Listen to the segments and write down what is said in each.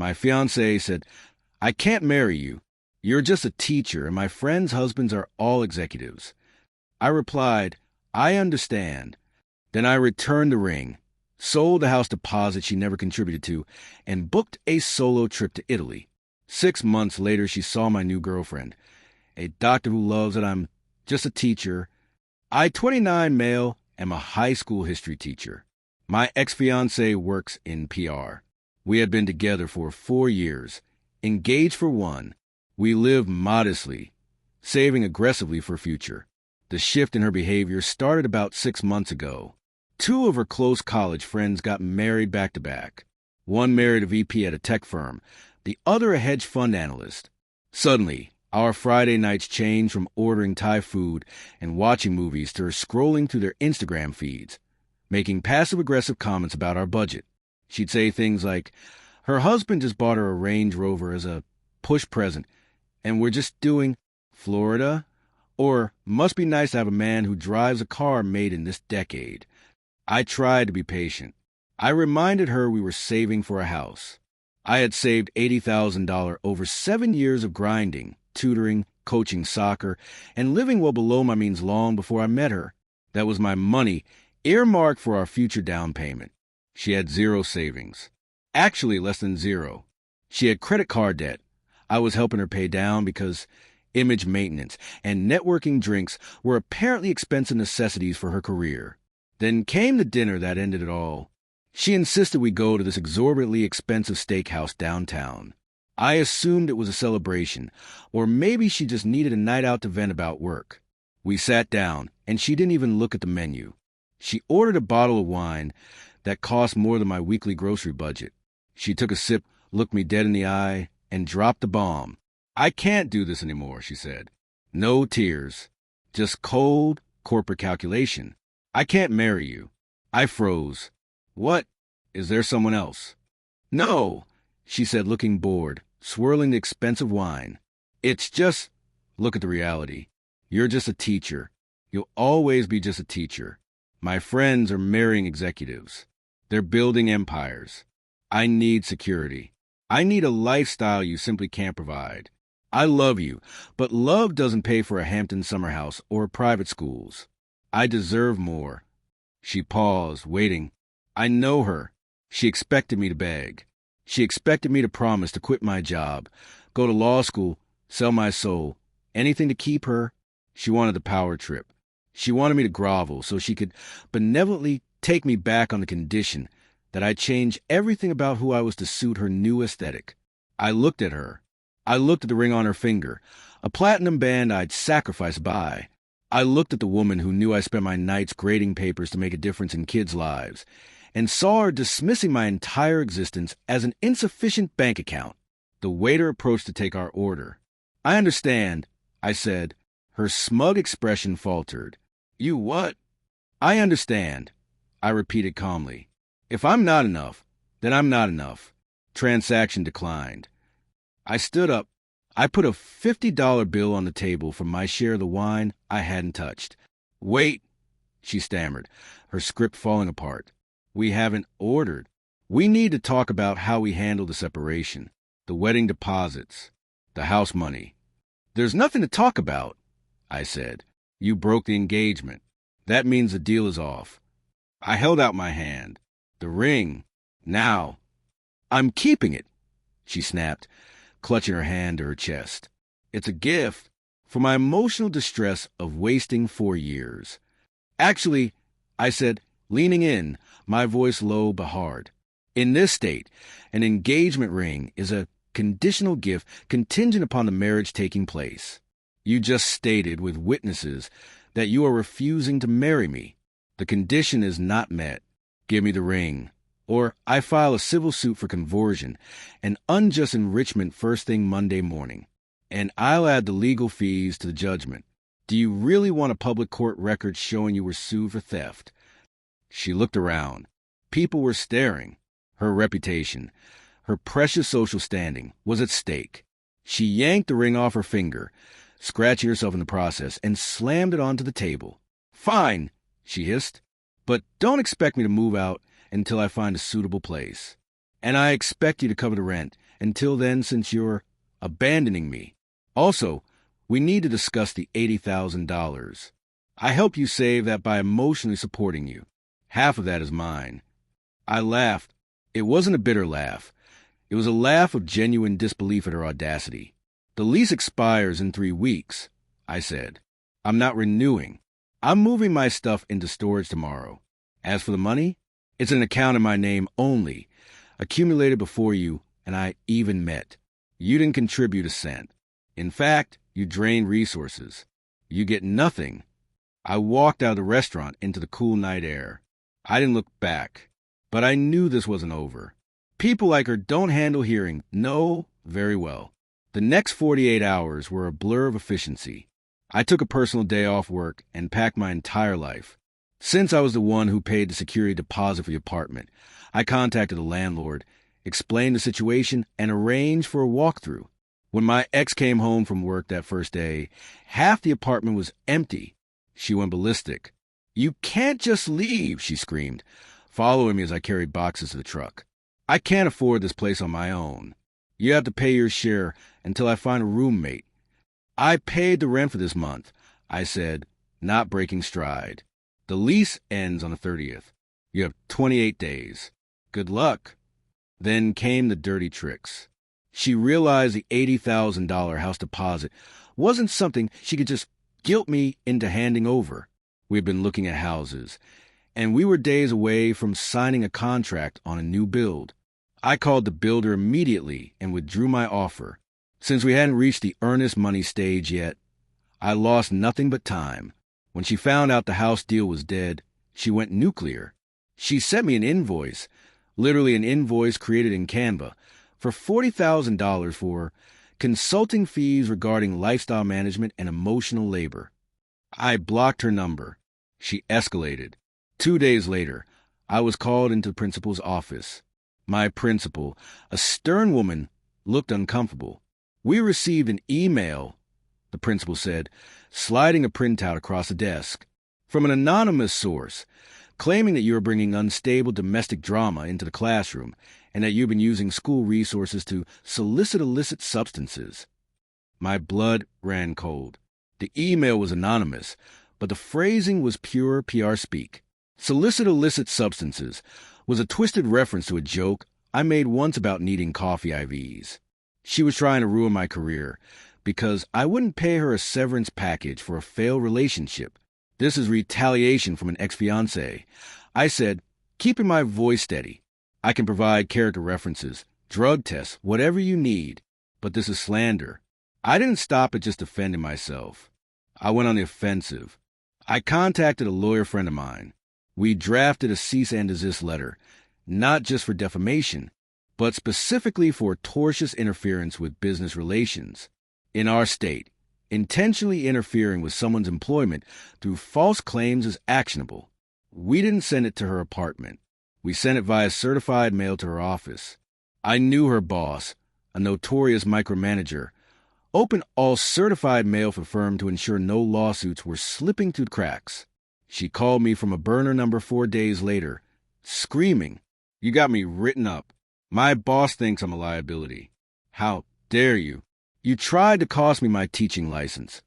My fiancée said, "I can't marry you. You're just a teacher, and my friends' husbands are all executives." I replied, "I understand." Then I returned the ring, sold the house deposit she never contributed to, and booked a solo trip to Italy. 6 months later, she saw my new girlfriend, a doctor who loves that I'm just a teacher. I, 29 male, am a high school history teacher. My ex-fiancée works in PR. We had been together for 4 years, engaged for 1. We live modestly, saving aggressively for future. The shift in her behavior started about 6 months ago. 2 of her close college friends got married back-to-back. One married a VP at a tech firm, the other a hedge fund analyst. Suddenly, our Friday nights changed from ordering Thai food and watching movies to her scrolling through their Instagram feeds, making passive-aggressive comments about our budget. She'd say things like, her husband just bought her a Range Rover as a push present, and we're just doing Florida, or must be nice to have a man who drives a car made in this decade. I tried to be patient. I reminded her we were saving for a house. I had saved $80,000 over 7 years of grinding, tutoring, coaching soccer, and living well below my means long before I met her. That was my money, earmarked for our future down payment. She had 0 savings. Actually, less than 0. She had credit card debt. I was helping her pay down because image maintenance and networking drinks were apparently expensive necessities for her career. Then came the dinner that ended it all. She insisted we go to this exorbitantly expensive steakhouse downtown. I assumed it was a celebration, or maybe she just needed a night out to vent about work. We sat down, and she didn't even look at the menu. She ordered a bottle of wine that cost more than my weekly grocery budget. She took a sip, looked me dead in the eye, and dropped the bomb. "I can't do this anymore," she said. No tears, just cold corporate calculation. "I can't marry you." I froze. "What? Is there someone else?" "No," she said, looking bored, swirling the expensive wine. "It's just, look at the reality. You're just a teacher. You'll always be just a teacher. My friends are marrying executives. They're building empires. I need security. I need a lifestyle you simply can't provide. I love you, but love doesn't pay for a Hampton summer house or private schools. I deserve more." She paused, waiting. I know her. She expected me to beg. She expected me to promise to quit my job, go to law school, sell my soul, anything to keep her. She wanted the power trip. She wanted me to grovel so she could benevolently take me back on the condition that I change everything about who I was to suit her new aesthetic. I looked at her. I looked at the ring on her finger, a platinum band I'd sacrifice by. I looked at the woman who knew I spent my nights grading papers to make a difference in kids' lives, and saw her dismissing my entire existence as an insufficient bank account. The waiter approached to take our order. "I understand," I said. Her smug expression faltered. "You what?" "I understand," I repeated calmly. "If I'm not enough, then I'm not enough." Transaction declined. I stood up. I put a $50 bill on the table for my share of the wine I hadn't touched. "Wait," she stammered, her script falling apart. "We haven't ordered. We need to talk about how we handle the separation, the wedding deposits, the house money." "There's nothing to talk about," I said. "You broke the engagement. That means the deal is off." I held out my hand. "The ring. Now." "I'm keeping it," she snapped, clutching her hand to her chest. "It's a gift for my emotional distress of wasting 4 years. Actually," I said, leaning in, my voice low but hard, "in this state, an engagement ring is a conditional gift contingent upon the marriage taking place. You just stated with witnesses that you are refusing to marry me. The condition is not met. Give me the ring, or I file a civil suit for conversion and unjust enrichment first thing Monday morning, and I'll add the legal fees to the judgment. Do you really want a public court record showing you were sued for theft?" She looked around. People were staring. Her reputation, her precious social standing, was at stake. She yanked the ring off her finger, scratching herself in the process, and slammed it onto the table. "Fine," she hissed, "but don't expect me to move out until I find a suitable place." And I expect you to cover the rent. Until then, since you're abandoning me. Also, we need to discuss the $80,000. I help you save that by emotionally supporting you. Half of that is mine. I laughed. It wasn't a bitter laugh. It was a laugh of genuine disbelief at her audacity. The lease expires in 3 weeks, I said. I'm not renewing. I'm moving my stuff into storage tomorrow. As for the money, it's an account in my name only, accumulated before you and I even met. You didn't contribute a cent. In fact, you drained resources. You get nothing. I walked out of the restaurant into the cool night air. I didn't look back, but I knew this wasn't over. People like her don't handle hearing no very well. The next 48 hours were a blur of efficiency. I took a personal day off work and packed my entire life. Since I was the one who paid the security deposit for the apartment, I contacted the landlord, explained the situation, and arranged for a walkthrough. When my ex came home from work that first day, half the apartment was empty. She went ballistic. "You can't just leave," she screamed, following me as I carried boxes to the truck. "I can't afford this place on my own. You have to pay your share until I find a roommate." "I paid the rent for this month," I said, not breaking stride. "The lease ends on the 30th. You have 28 days. Good luck." Then came the dirty tricks. She realized the $80,000 house deposit wasn't something she could just guilt me into handing over. We had been looking at houses, and we were days away from signing a contract on a new build. I called the builder immediately and withdrew my offer. Since we hadn't reached the earnest money stage yet, I lost nothing but time. When she found out the house deal was dead, she went nuclear. She sent me an invoice, literally an invoice created in Canva, for $40,000 for consulting fees regarding lifestyle management and emotional labor. I blocked her number. She escalated. 2 days later, I was called into the principal's office. My principal, a stern woman, looked uncomfortable. "We received an email," the principal said, sliding a printout across the desk, "from an anonymous source, claiming that you are bringing unstable domestic drama into the classroom and that you've been using school resources to solicit illicit substances." My blood ran cold. The email was anonymous, but the phrasing was pure PR speak. Solicit illicit substances was a twisted reference to a joke I made once about needing coffee IVs. She was trying to ruin my career because I wouldn't pay her a severance package for a failed relationship. This is retaliation from an ex-fiancée. I said, keeping my voice steady, "I can provide character references, drug tests, whatever you need, but this is slander." I didn't stop at just defending myself. I went on the offensive. I contacted a lawyer friend of mine. We drafted a cease and desist letter, not just for defamation, but specifically for tortious interference with business relations. In our state, intentionally interfering with someone's employment through false claims is actionable. We didn't send it to her apartment. We sent it via certified mail to her office. I knew her boss, a notorious micromanager, opened all certified mail for the firm to ensure no lawsuits were slipping through the cracks. She called me from a burner number 4 days later, screaming, "You got me written up. My boss thinks I'm a liability. How dare you? You tried to cost me my teaching license."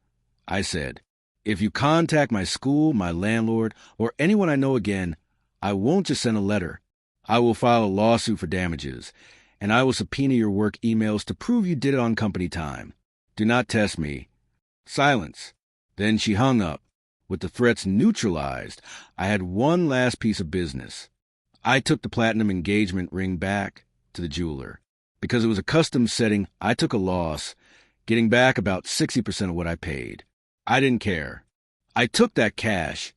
I said, "If you contact my school, my landlord, or anyone I know again, I won't just send a letter. I will file a lawsuit for damages, and I will subpoena your work emails to prove you did it on company time. Do not test me." Silence. Then she hung up. With the threats neutralized, I had one last piece of business. I took the platinum engagement ring back to the jeweler. Because it was a custom setting, I took a loss, getting back about 60% of what I paid. I didn't care. I took that cash,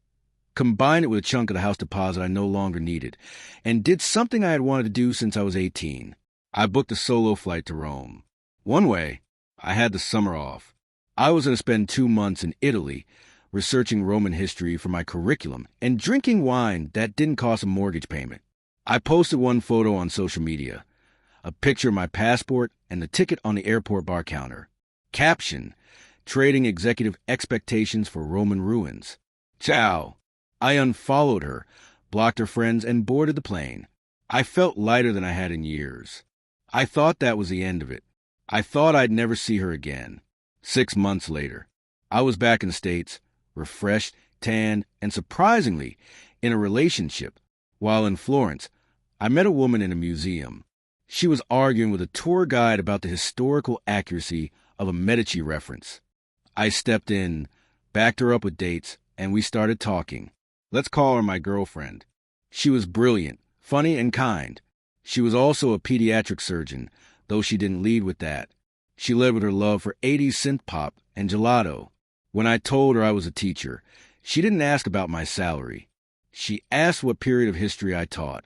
combined it with a chunk of the house deposit I no longer needed, and did something I had wanted to do since I was 18. I booked a solo flight to Rome. One way, I had the summer off. I was going to spend 2 months in Italy, researching Roman history for my curriculum, and drinking wine that didn't cost a mortgage payment. I posted one photo on social media, a picture of my passport and the ticket on the airport bar counter. Caption, "Trading executive expectations for Roman ruins." Ciao. I unfollowed her, blocked her friends, and boarded the plane. I felt lighter than I had in years. I thought that was the end of it. I thought I'd never see her again. 6 months later, I was back in the States, refreshed, tanned, and surprisingly, in a relationship. While in Florence, I met a woman in a museum. She was arguing with a tour guide about the historical accuracy of a Medici reference. I stepped in, backed her up with dates, and we started talking. Let's call her my girlfriend. She was brilliant, funny, and kind. She was also a pediatric surgeon, though she didn't lead with that. She led with her love for 80s synth pop and gelato. When I told her I was a teacher, she didn't ask about my salary. She asked what period of history I taught,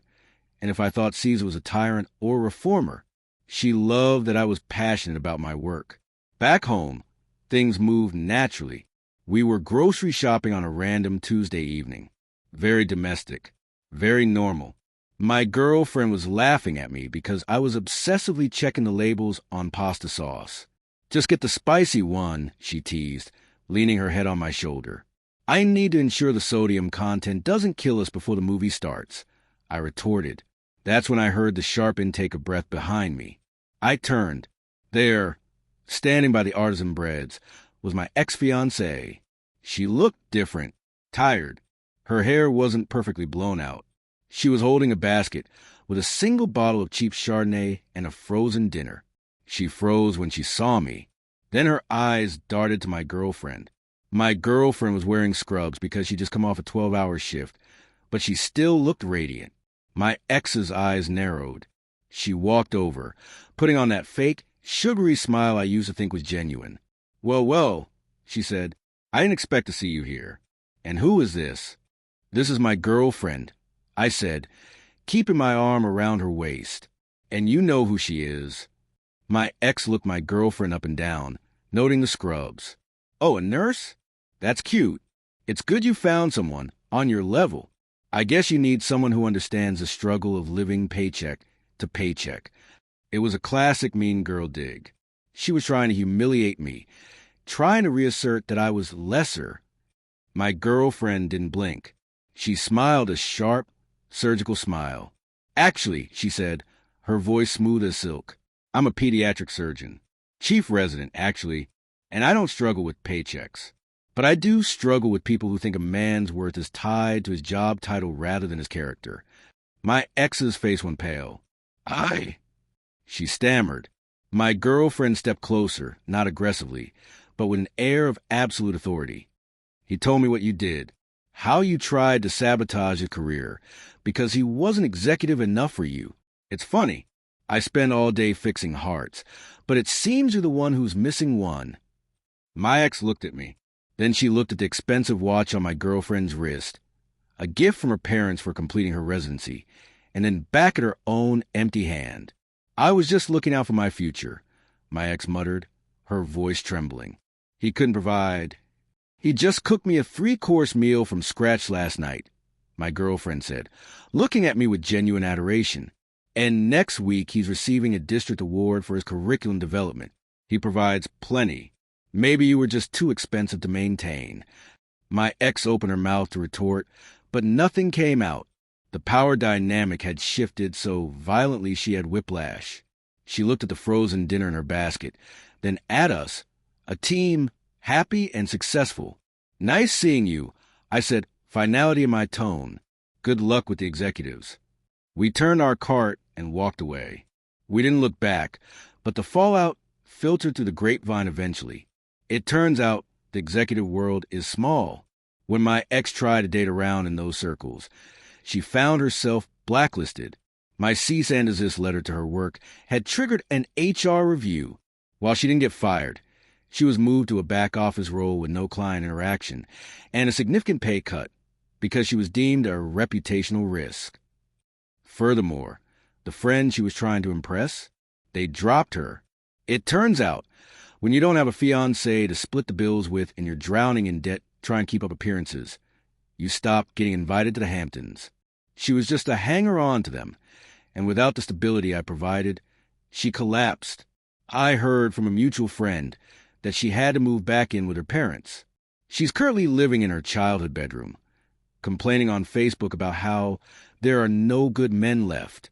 and if I thought Caesar was a tyrant or a reformer. She loved that I was passionate about my work. Back home, things moved naturally. We were grocery shopping on a random Tuesday evening. Very domestic, very normal. My girlfriend was laughing at me because I was obsessively checking the labels on pasta sauce. Just get the spicy one, she teased, leaning her head on my shoulder. I need to ensure the sodium content doesn't kill us before the movie starts, I retorted. That's when I heard the sharp intake of breath behind me. I turned. There, standing by the artisan breads, was my ex-fiancée. She looked different, tired. Her hair wasn't perfectly blown out. She was holding a basket with a single bottle of cheap Chardonnay and a frozen dinner. She froze when she saw me. Then her eyes darted to my girlfriend. My girlfriend was wearing scrubs because she'd just come off a 12-hour shift, but she still looked radiant. My ex's eyes narrowed. She walked over, putting on that fake, sugary smile I used to think was genuine. Well, she said, I didn't expect to see you here. And who is this? This is my girlfriend, I said, keeping my arm around her waist. And you know who she is. My ex looked my girlfriend up and down, noting the scrubs. Oh, a nurse? That's cute. It's good you found someone on your level. I guess you need someone who understands the struggle of living paycheck to paycheck. It was a classic mean girl dig. She was trying to humiliate me, trying to reassert that I was lesser. My girlfriend didn't blink. She smiled a sharp, surgical smile. Actually, she said, her voice smooth as silk, I'm a pediatric surgeon. Chief resident, actually, and I don't struggle with paychecks. But I do struggle with people who think a man's worth is tied to his job title rather than his character. My ex's face went pale. She stammered. My girlfriend stepped closer, not aggressively, but with an air of absolute authority. He told me what you did, how you tried to sabotage his career, because he wasn't executive enough for you. It's funny. I spend all day fixing hearts, but it seems you're the one who's missing one. My ex looked at me. Then she looked at the expensive watch on my girlfriend's wrist, a gift from her parents for completing her residency, and then back at her own empty hand. I was just looking out for my future, my ex muttered, her voice trembling. He couldn't provide. He just cooked me a 3-course meal from scratch last night, my girlfriend said, looking at me with genuine adoration. And next week he's receiving a district award for his curriculum development. He provides plenty. Maybe you were just too expensive to maintain. My ex opened her mouth to retort, but nothing came out. The power dynamic had shifted so violently she had whiplash. She looked at the frozen dinner in her basket, then at us, a team happy and successful. Nice seeing you, I said, finality in my tone. Good luck with the executives. We turned our cart and walked away. We didn't look back, but the fallout filtered through the grapevine eventually. It turns out the executive world is small. When my ex tried to date around in those circles, she found herself blacklisted. My cease and desist letter to her work had triggered an HR review. While she didn't get fired, she was moved to a back office role with no client interaction and a significant pay cut because she was deemed a reputational risk. Furthermore, the friend she was trying to impress, they dropped her. It turns out, when you don't have a fiancé to split the bills with and you're drowning in debt trying to keep up appearances, you stop getting invited to the Hamptons. She was just a hanger-on to them, and without the stability I provided, she collapsed. I heard from a mutual friend that she had to move back in with her parents. She's currently living in her childhood bedroom, complaining on Facebook about how There are no good men left.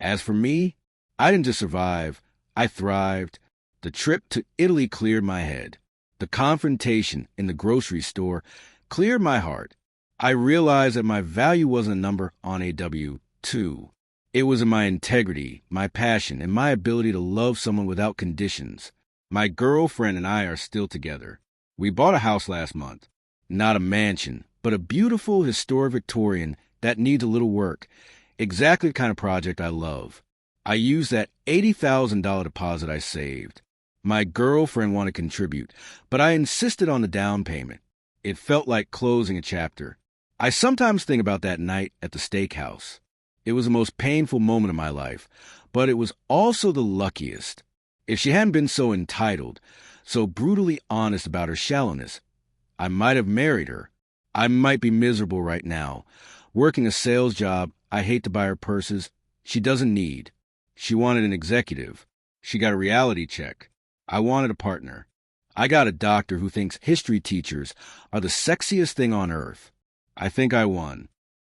As for me, I didn't just survive, I thrived. The trip to Italy cleared my head. The confrontation in the grocery store cleared my heart. I realized that my value wasn't a number on a W-2. It was in my integrity, my passion, and my ability to love someone without conditions. My girlfriend and I are still together. We bought a house last month. Not a mansion, but a beautiful historic Victorian that needs a little work. Exactly the kind of project I love. I used that $80,000 deposit I saved. My girlfriend wanted to contribute, but I insisted on the down payment. It felt like closing a chapter. I sometimes think about that night at the steakhouse. It was the most painful moment of my life, but it was also the luckiest. If she hadn't been so entitled, so brutally honest about her shallowness, I might have married her. I might be miserable right now, working a sales job I hate to buy her purses she doesn't need. She wanted an executive. She got a reality check. I wanted a partner. I got a doctor who thinks history teachers are the sexiest thing on earth. I think I won.